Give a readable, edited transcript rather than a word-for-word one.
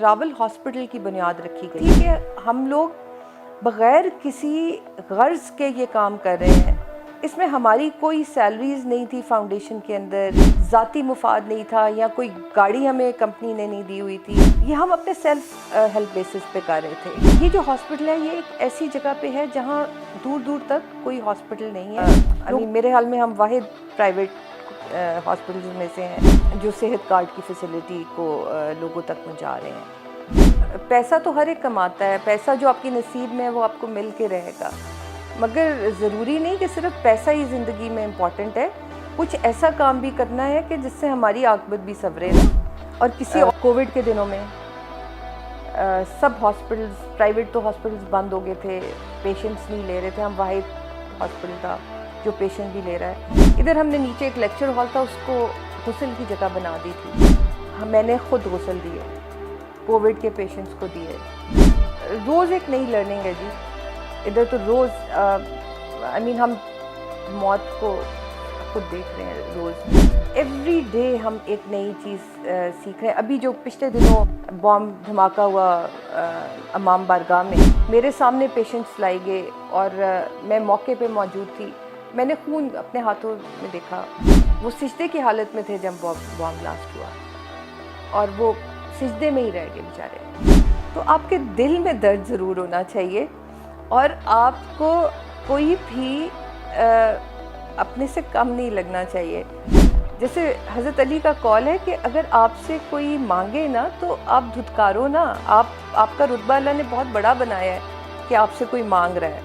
Rawal hospital کی بنیاد رکھی گئی تھی کہ ہم لوگ بغیر کسی غرض کے یہ کام کر رہے ہیں. اس میں ہماری کوئی سیلریز نہیں تھی فاؤنڈیشن کے اندر، ذاتی مفاد نہیں تھا، یا کوئی گاڑی ہمیں کمپنی نے نہیں دی ہوئی تھی. یہ ہم اپنے سیلف ہیلپ بیسس پہ کر رہے تھے. یہ جو ہاسپٹل ہے یہ ایک ایسی جگہ پہ ہے جہاں دور دور تک کوئی ہاسپٹل نہیں ہے. میرے خیال میں ہم واحد پرائیویٹ ہاسپٹلز میں سے ہیں جو صحت کارڈ کی فیسلٹی کو لوگوں تک پہنچا رہے ہیں. پیسہ تو ہر ایک کماتا ہے، پیسہ جو آپ کی نصیب میں ہے وہ آپ کو مل کے رہے گا، مگر ضروری نہیں کہ صرف پیسہ ہی زندگی میں امپورٹنٹ ہے. کچھ ایسا کام بھی کرنا ہے کہ جس سے ہماری عاقبت بھی سنورے نا. اور کسی کووڈ کے دنوں میں سب ہاسپٹلز، پرائیویٹ تو ہاسپٹلز بند ہو گئے تھے، پیشنٹس نہیں لے رہے تھے. ہم واحد ہاسپٹل تھا جو پیشنٹ بھی لے رہا ہے. ادھر ہم نے نیچے ایک لیکچر ہال تھا، اس کو غسل کی جگہ بنا دی تھی. میں نے خود غسل دیے، کووڈ کے پیشنٹس کو دیے. روز ایک نئی لرننگ ہے جی. ادھر تو روز ہم موت کو خود دیکھ رہے ہیں روز. ایوری ڈے ہم ایک نئی چیز سیکھ رہے ہیں. ابھی جو پچھلے دنوں بام دھماکہ ہوا امام بارگاہ میں، میرے سامنے پیشنٹس لائے گئے اور میں موقع پہ موجود تھی. میں نے خون اپنے ہاتھوں میں دیکھا. وہ سجدے کی حالت میں تھے جب بام بلاسٹ ہوا، اور وہ سجدے میں ہی رہ گئے بیچارے. تو آپ کے دل میں درد ضرور ہونا چاہیے، اور آپ کو کوئی بھی اپنے سے کم نہیں لگنا چاہیے. جیسے حضرت علی کا قول ہے کہ اگر آپ سے کوئی مانگے نا تو آپ دھتکارو نا. آپ کا رتبہ اللہ نے بہت بڑا بنایا ہے کہ آپ سے کوئی مانگ رہا ہے.